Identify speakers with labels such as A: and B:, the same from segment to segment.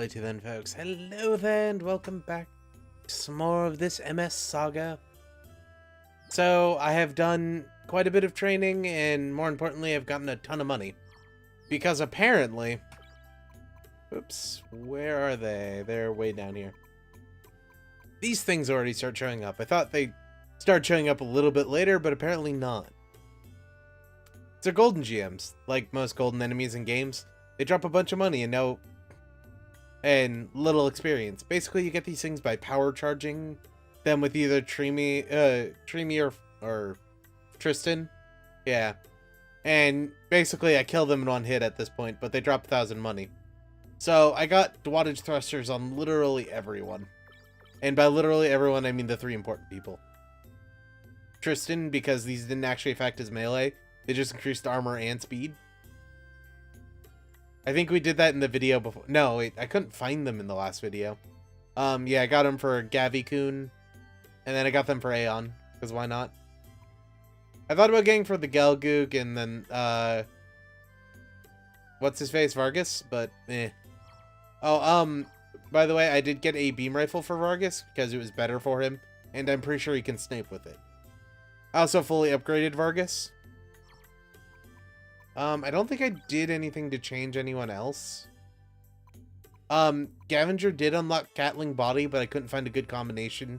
A: Alrighty then, folks. Hello there, and welcome back to some more of this MS Saga. So, I have done quite a bit of training, and more importantly, I've gotten a ton of money. Because apparently... Oops, where are they? They're way down here. These things already start showing up. I thought they started showing up a little bit later, but apparently not. They're golden GMs, like most golden enemies in games. They drop a bunch of money and little experience. Basically, you get these things by power charging them with either Trimi or Tristan. Yeah. And basically, I kill them in one hit at this point, but they drop 1,000 money. So, I got wattage thrusters on literally everyone. And by literally everyone, I mean the 3 important people. Tristan, because these didn't actually affect his melee. They just increased armor and speed. I think we did that in the video before. No, wait, I couldn't find them in the last video. Yeah, I got them for Gavi-kun. And then I got them for Aeon. Because why not? I thought about getting for the Gelgoog and then, what's his face? Vargas? But, eh. Oh, by the way, I did get a beam rifle for Vargas because it was better for him. And I'm pretty sure he can snipe with it. I also fully upgraded Vargas. I don't think I did anything to change anyone else. Gavinger did unlock Catling Body, but I couldn't find a good combination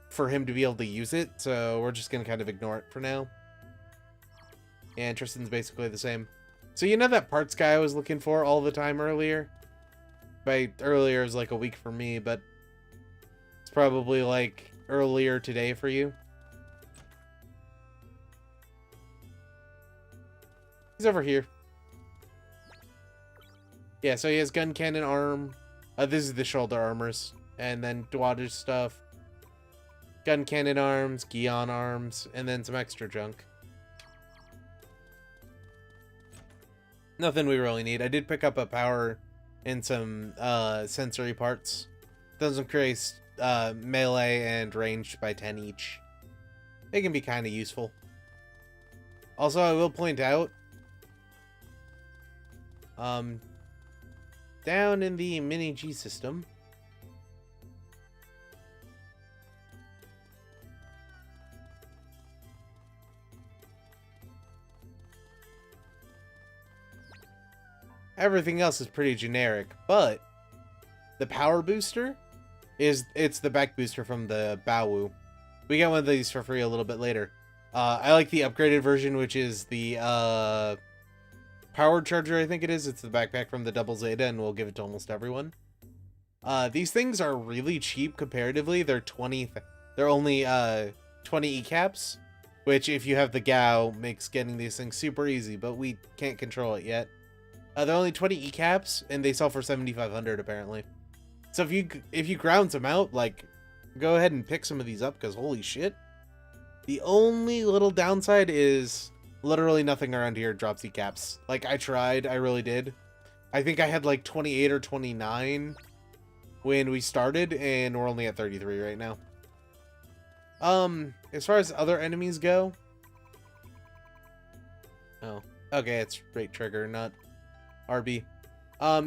A: for him to be able to use it, so we're just gonna kind of ignore it for now. And Tristan's basically the same. So you know that parts guy I was looking for all the time earlier? By earlier is like a week for me, but it's probably like earlier today for you. He's over here. Yeah, so he has gun cannon arm. This is the shoulder armors. And then wattage stuff. Gun cannon arms, Gion arms, and then some extra junk. Nothing we really need. I did pick up a power and some sensory parts. Those increase melee and ranged by 10 each. They can be kind of useful. Also, I will point out, down in the mini G system, everything else is pretty generic, but the power booster it's the back booster from the Baowu. We got one of these for free a little bit later. I like the upgraded version, which is the power charger, I think it is. It's the backpack from the Double Zeta, and we'll give it to almost everyone. These things are really cheap comparatively. They're only 20 E-caps, which if you have the Gao makes getting these things super easy, but we can't control it yet. They're only 20 E-caps, and they sell for 7,500 apparently. So if you ground some out, like, go ahead and pick some of these up, because holy shit. The only little downside is literally nothing around here drops E-caps. Like, I tried, I really did. I think I had like 28 or 29 when we started, and we're only at 33 right now. As far as other enemies go... Oh, okay, it's rate trigger, not RB.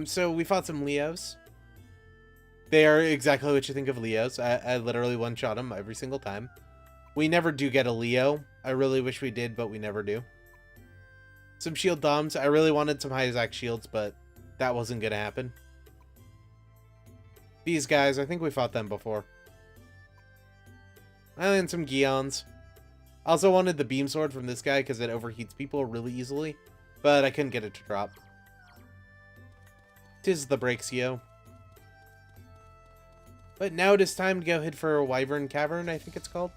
A: So we fought some Leos. They are exactly what you think of Leos. I literally one-shot them every single time. We never do get a Leo. I really wish we did, but we never do. Some shield doms. I really wanted some high-zac shields, but that wasn't going to happen. These guys, I think we fought them before. And then some Gions. I also wanted the beam sword from this guy because it overheats people really easily, but I couldn't get it to drop. 'Tis the Brexio. But now it is time to go hit for a Wyvern Cavern, I think it's called.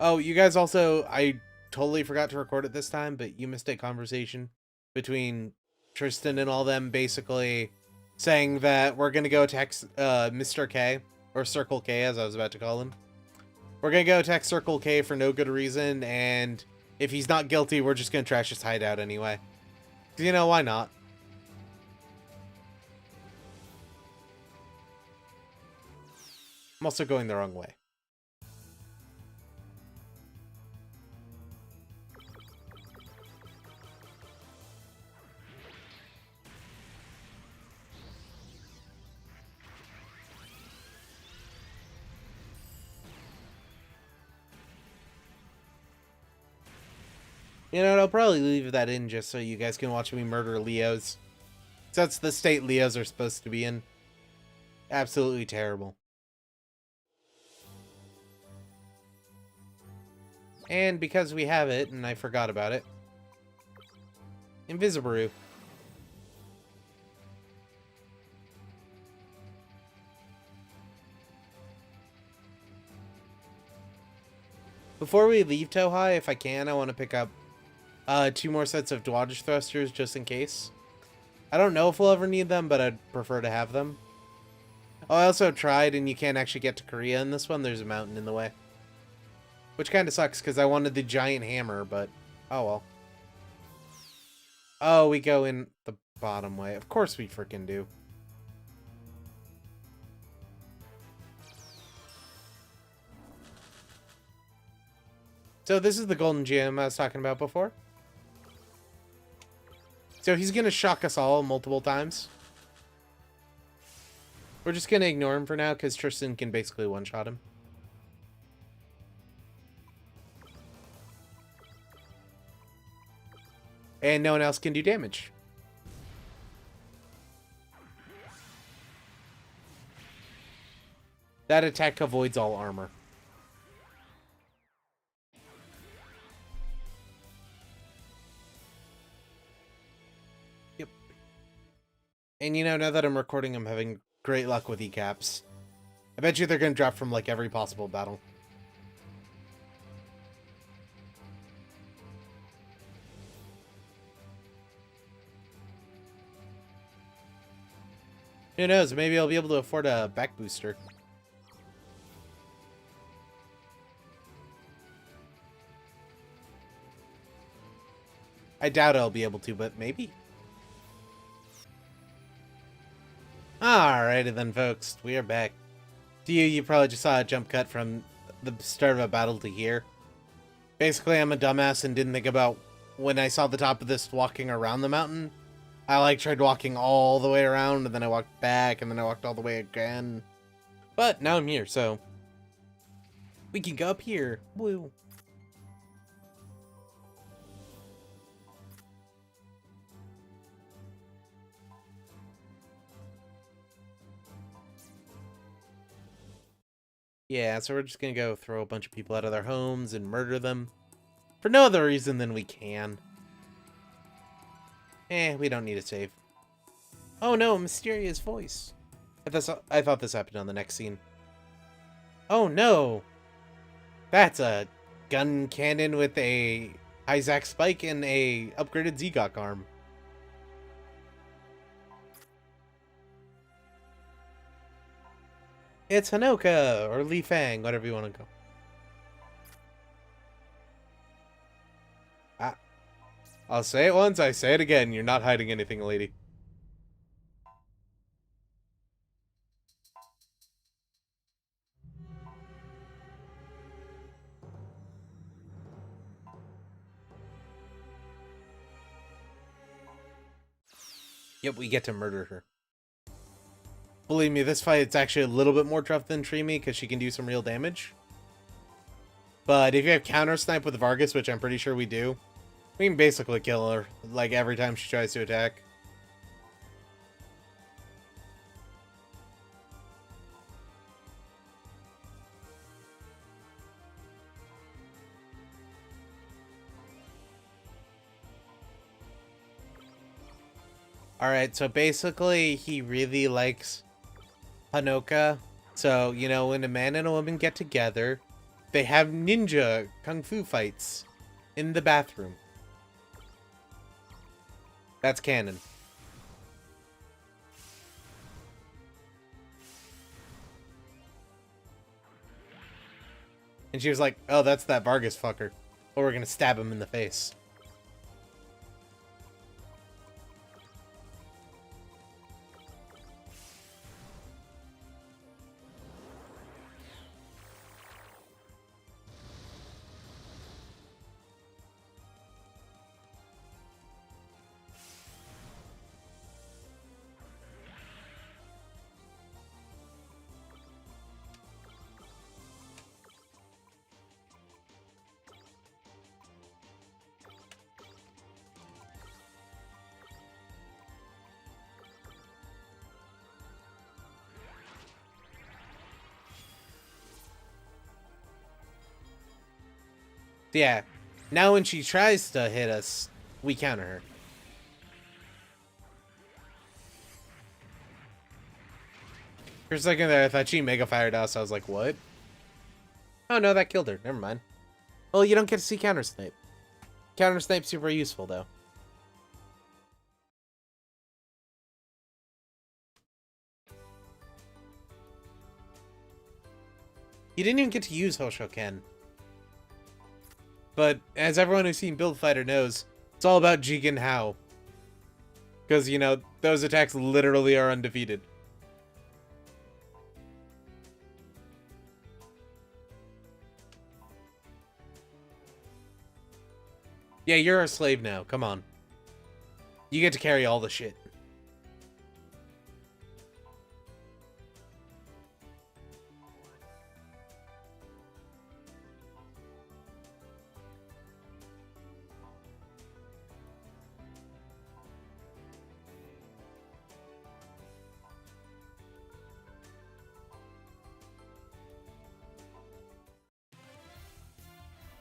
A: Oh, you guys also, I totally forgot to record it this time, but you missed a conversation between Tristan and all them basically saying that we're going to go attack Mr. K, or Circle K as I was about to call him. We're going to go attack Circle K for no good reason, and if he's not guilty, we're just going to trash his hideout anyway. 'Cause, you know, why not? I'm also going the wrong way. You know what, I'll probably leave that in just so you guys can watch me murder Leos. So that's the state Leos are supposed to be in. Absolutely terrible. And because we have it, and I forgot about it, Invisible. Before we leave Tohai, if I can, I want to pick up 2 more sets of dodge thrusters just in case. I don't know if we'll ever need them, but I'd prefer to have them. Oh, I also tried, and you can't actually get to Korea in this one. There's a mountain in the way. Which kind of sucks, because I wanted the giant hammer, but oh well. Oh, we go in the bottom way. Of course we freaking do. So this is the golden gem I was talking about before. So he's going to shock us all multiple times. We're just going to ignore him for now, because Tristan can basically one-shot him. And no one else can do damage. That attack avoids all armor. Yep. And you know, now that I'm recording, I'm having great luck with E-caps. I bet you they're going to drop from, like, every possible battle. Who knows? Maybe I'll be able to afford a back booster. I doubt I'll be able to, but maybe. Alrighty then, folks. We are back. To you, you probably just saw a jump cut from the start of a battle to here. Basically, I'm a dumbass and didn't think about when I saw the top of this walking around the mountain. I, like, tried walking all the way around, and then I walked back, and then I walked all the way again. But now I'm here, so we can go up here. Woo. Yeah, so we're just gonna go throw a bunch of people out of their homes and murder them. For no other reason than we can. We don't need a save. Oh no, a mysterious voice. I thought this happened on the next scene. Oh no! That's a gun cannon with a Isaac spike and a upgraded Zegok arm. It's Hanoka, or Li Fang, whatever you want to go. I'll say it once, I say it again. You're not hiding anything, lady. Yep, we get to murder her. Believe me, this fight, it's actually a little bit more tough than Tree Me, because she can do some real damage. But if you have counter snipe with Vargas, which I'm pretty sure we do, we can basically kill her, like, every time she tries to attack. Alright, so basically, he really likes Hanoka. So, you know, when a man and a woman get together, they have ninja kung fu fights in the bathroom. That's canon. And she was like, oh, that's that Vargas fucker. Or we're gonna stab him in the face. Yeah. Now when she tries to hit us, we counter her. For a second there, I thought she Mega Fired us. I was like, what? Oh, no, that killed her. Never mind. Well, you don't get to see Counter Snipe. Counter Snipe's super useful, though. You didn't even get to use Hoshoken. But, as everyone who's seen Build Fighter knows, it's all about Jigen How. Because, you know, those attacks literally are undefeated. Yeah, you're a slave now. Come on. You get to carry all the shit.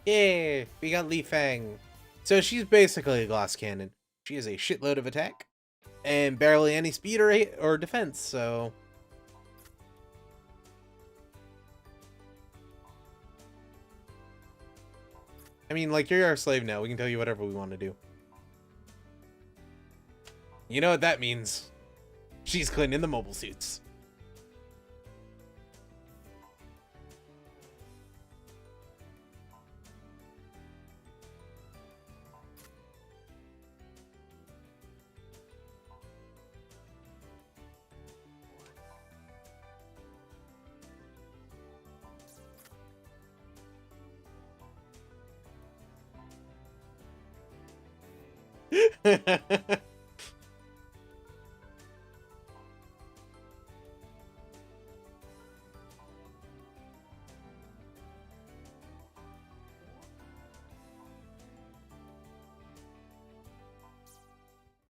A: Yeah, we got Li Fang. So she's basically a glass cannon. She has a shitload of attack and barely any speed or defense, so... I mean, like, you're our slave now. We can tell you whatever we want to do. You know what that means. She's cleaning the mobile suits.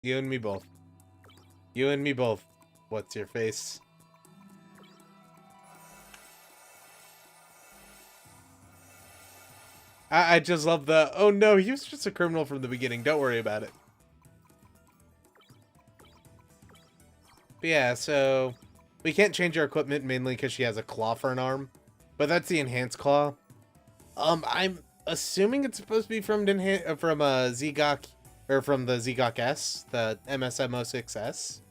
A: You and me both. You and me both. What's your face? I just love the, oh no, he was just a criminal from the beginning. Don't worry about it. But yeah, so we can't change our equipment mainly because she has a claw for an arm. But that's the enhanced claw. I'm assuming it's supposed to be from Zigok, or from the Zigok S, the MSM06S.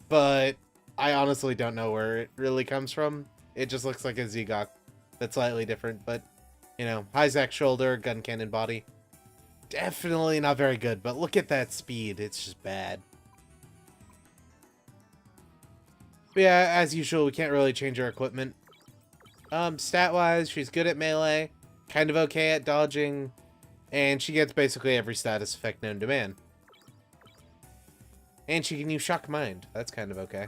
A: But I honestly don't know where it really comes from. It just looks like a Zigok that's slightly different, but you know, high Zac shoulder, gun cannon body. Definitely not very good, but look at that speed. It's just bad. But yeah, as usual, we can't really change our equipment. Stat-wise, she's good at melee, kind of okay at dodging, and she gets basically every status effect known to man. And she can use Shock Mind. That's kind of okay.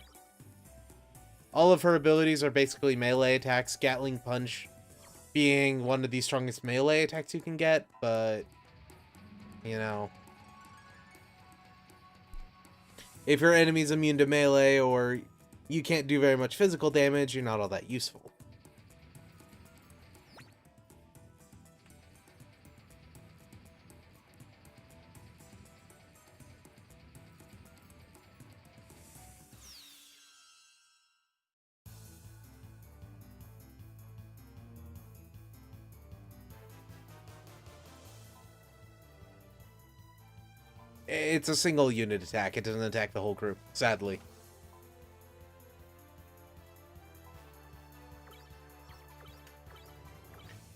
A: All of her abilities are basically melee attacks, Gatling Punch being one of the strongest melee attacks you can get, but, you know, if your enemy's immune to melee or you can't do very much physical damage, you're not all that useful. It's a single unit attack. It doesn't attack the whole group, sadly.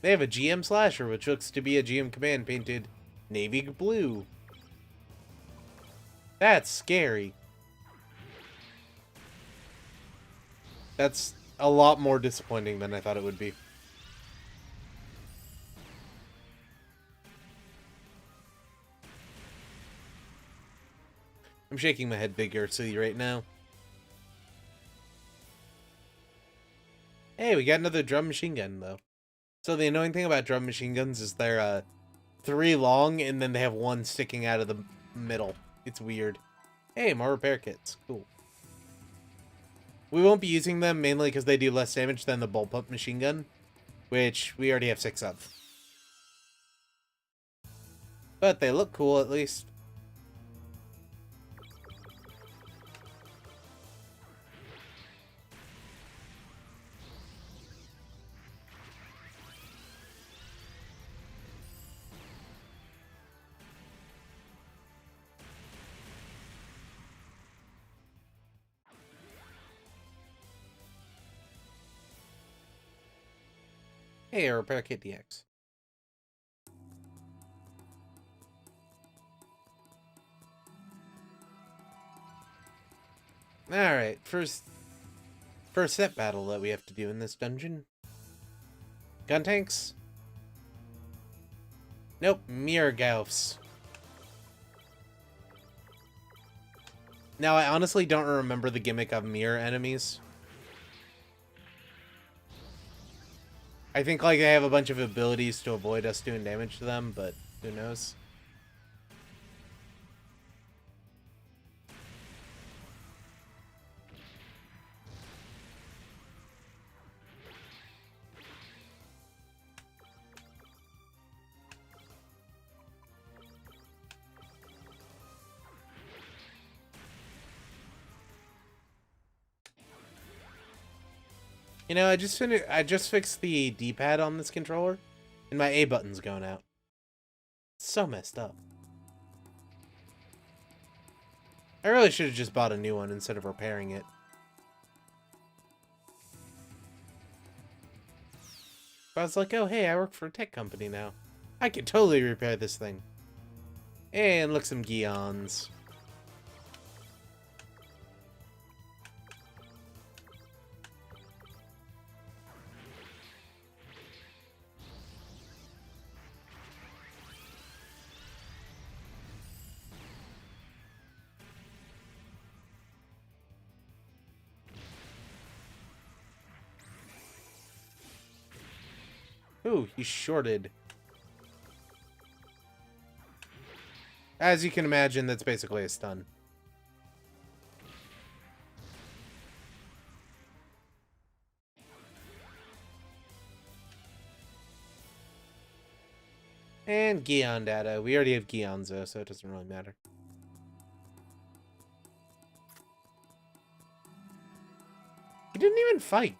A: They have a GM Slasher, which looks to be a GM Command painted navy blue. That's scary. That's a lot more disappointing than I thought it would be. I'm shaking my head vigorously right now. Hey, we got another drum machine gun, though. So the annoying thing about drum machine guns is they're 3 long, and then they have 1 sticking out of the middle. It's weird. Hey, more repair kits. Cool. We won't be using them mainly because they do less damage than the bullet pump machine gun, which we already have 6 of. But they look cool, at least. Hey, a repair kit DX. Alright, first set battle that we have to do in this dungeon. Gun tanks? Nope, mirror Gaufs. Now, I honestly don't remember the gimmick of mirror enemies. I think, like, they have a bunch of abilities to avoid us doing damage to them, but who knows? You know, I just fixed the D-pad on this controller, and my A button's going out. It's so messed up. I really should have just bought a new one instead of repairing it. But I was like, oh hey, I work for a tech company now. I could totally repair this thing. And look, some Geons. Ooh, he's shorted. As you can imagine, that's basically a stun. And Geon data. We already have Geons though, so it doesn't really matter. He didn't even fight.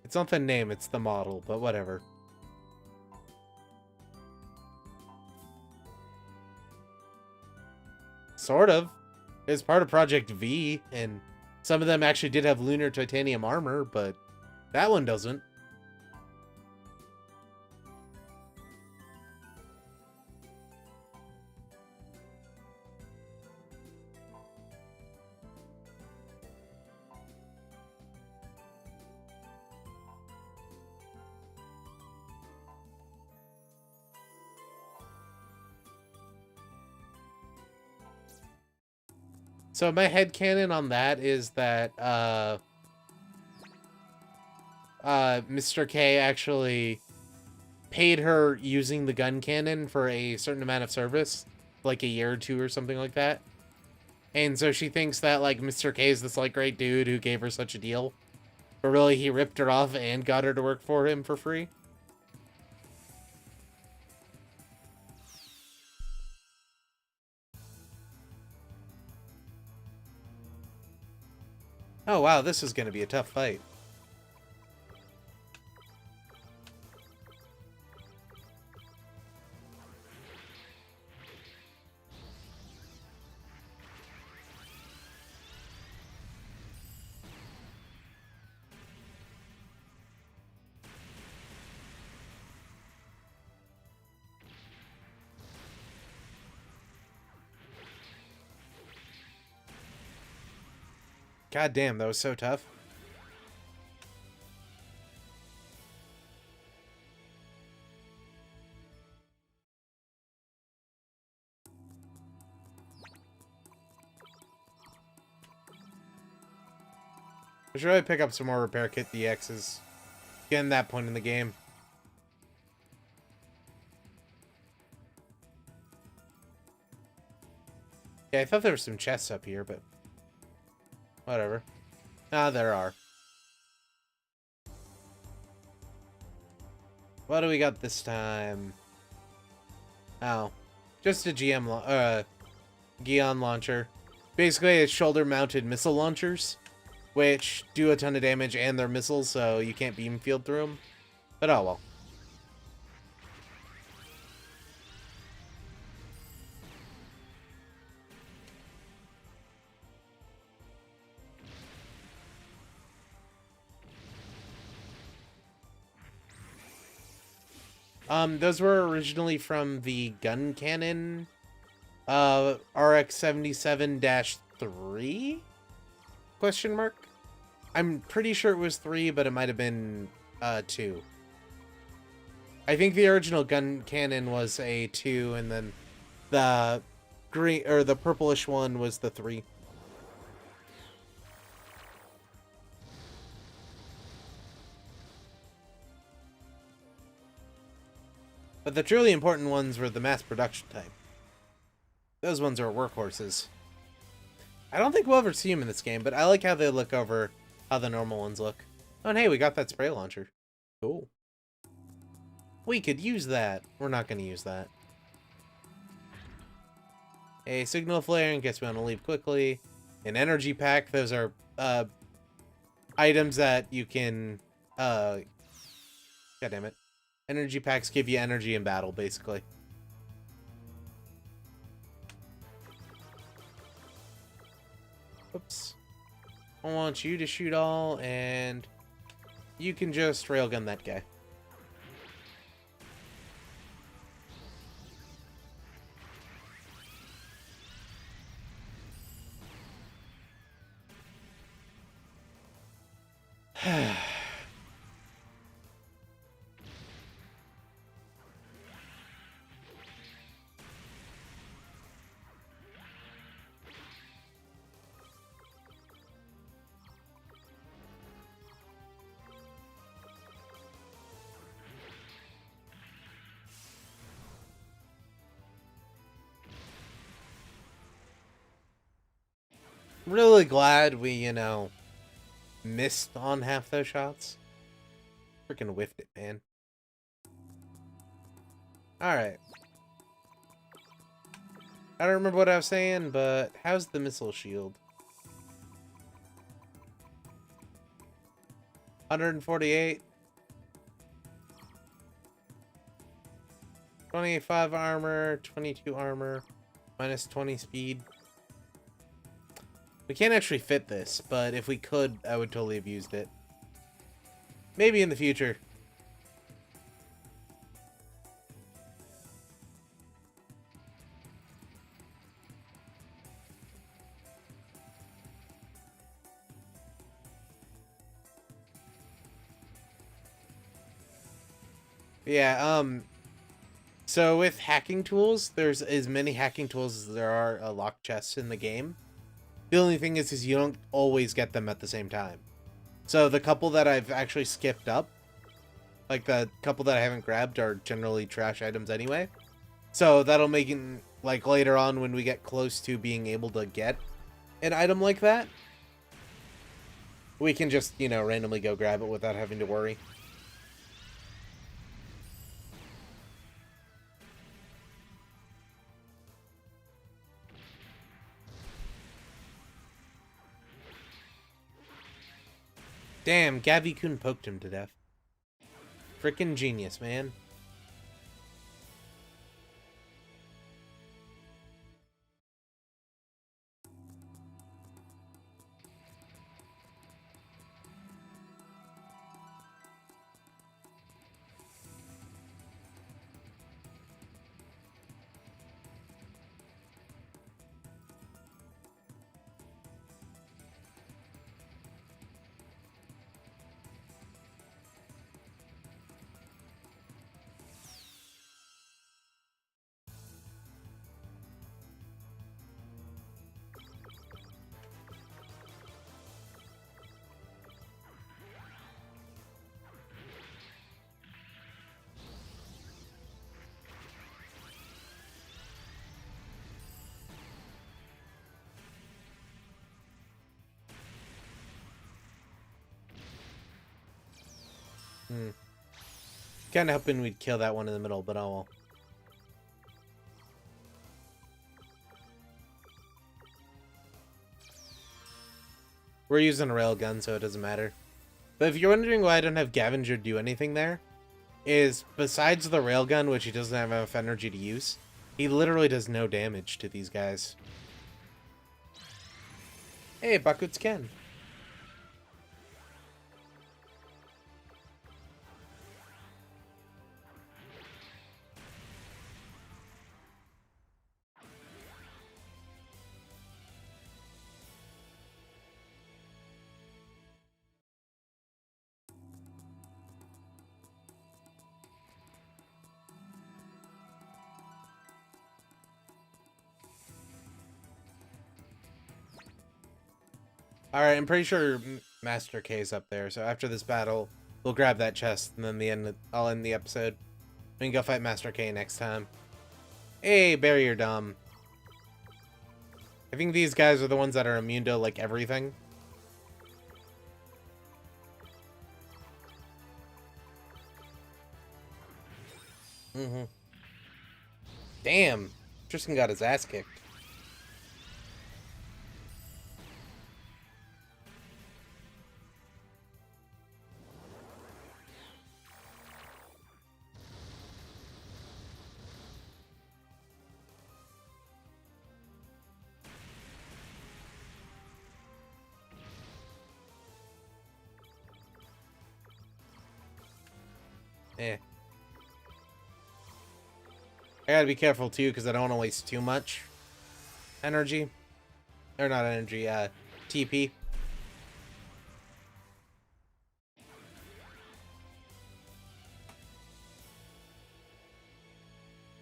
A: It's not the name, it's the model, but whatever. Sort of. It's part of Project V, and some of them actually did have lunar titanium armor, but that one doesn't. So my headcanon on that is that Mr. K actually paid her using the gun cannon for a certain amount of service, like a year or two or something like that. And so she thinks that, like, Mr. K is this, like, great dude who gave her such a deal. But really, he ripped her off and got her to work for him for free. Oh, wow, this is going to be a tough fight. God damn, that was so tough. I should really pick up some more repair kit DXs. Getting that point in the game. Yeah, I thought there were some chests up here, but whatever. Ah, there are. What do we got this time? Oh, just a Gion launcher. Basically, it's shoulder-mounted missile launchers, which do a ton of damage, and they're missiles, so you can't beam field through them. But oh well. Those were originally from the gun cannon, RX-77-3? Question mark? I'm pretty sure it was 3, but it might have been, 2. I think the original gun cannon was a 2, and then the green, or the purplish one was the 3. But the truly important ones were the mass production type. Those ones are workhorses. I don't think we'll ever see them in this game, but I like how they look over how the normal ones look. Oh, and hey, we got that spray launcher. Cool. We could use that. We're not going to use that. A signal flare in case we want to leave quickly. An energy pack. Those are items that you can... God damn it. Energy packs give you energy in battle, basically. Oops. I want you to shoot all, and you can just railgun that guy. Really glad we, you know, missed on half those shots. Freaking whiffed it, man. Alright. I don't remember what I was saying, but how's the missile shield? 148. 25 armor, 22 armor, minus 20 speed. We can't actually fit this, but if we could, I would totally have used it. Maybe in the future. Yeah, so with hacking tools, there's as many hacking tools as there are locked chests in the game. The only thing is you don't always get them at the same time. So the couple that I've actually skipped up, like the couple that I haven't grabbed, are generally trash items anyway. So that'll make it, like, later on when we get close to being able to get an item like that, we can just, you know, randomly go grab it without having to worry. Damn, Gavi-kun poked him to death. Frickin' genius, man. Kinda hoping we'd kill that one in the middle, but oh well. We're using a railgun, so it doesn't matter. But if you're wondering why I don't have Gavenger do anything there, is besides the railgun, which he doesn't have enough energy to use, he literally does no damage to these guys. Hey, Bakutsuken. Alright, I'm pretty sure Master K is up there, so after this battle, we'll grab that chest, and then I'll end the episode. We can go fight Master K next time. Hey, Barrier Dom. I think these guys are the ones that are immune to, like, everything. Damn. Tristan got his ass kicked. Eh. I gotta be careful too, because I don't want to waste too much energy. Or not energy, TP.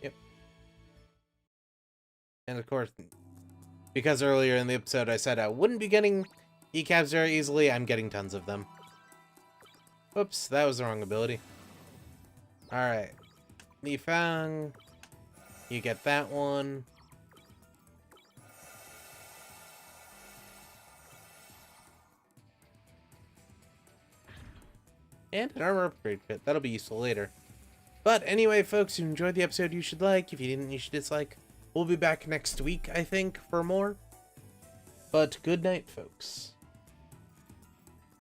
A: Yep. And of course, because earlier in the episode I said I wouldn't be getting E-cabs very easily, I'm getting tons of them. Whoops, that was the wrong ability. Alright. Li Fang. You get that one. And an armor upgrade kit. That'll be useful later. But anyway, folks, if you enjoyed the episode, you should like. If you didn't, you should dislike. We'll be back next week, I think, for more. But good night, folks.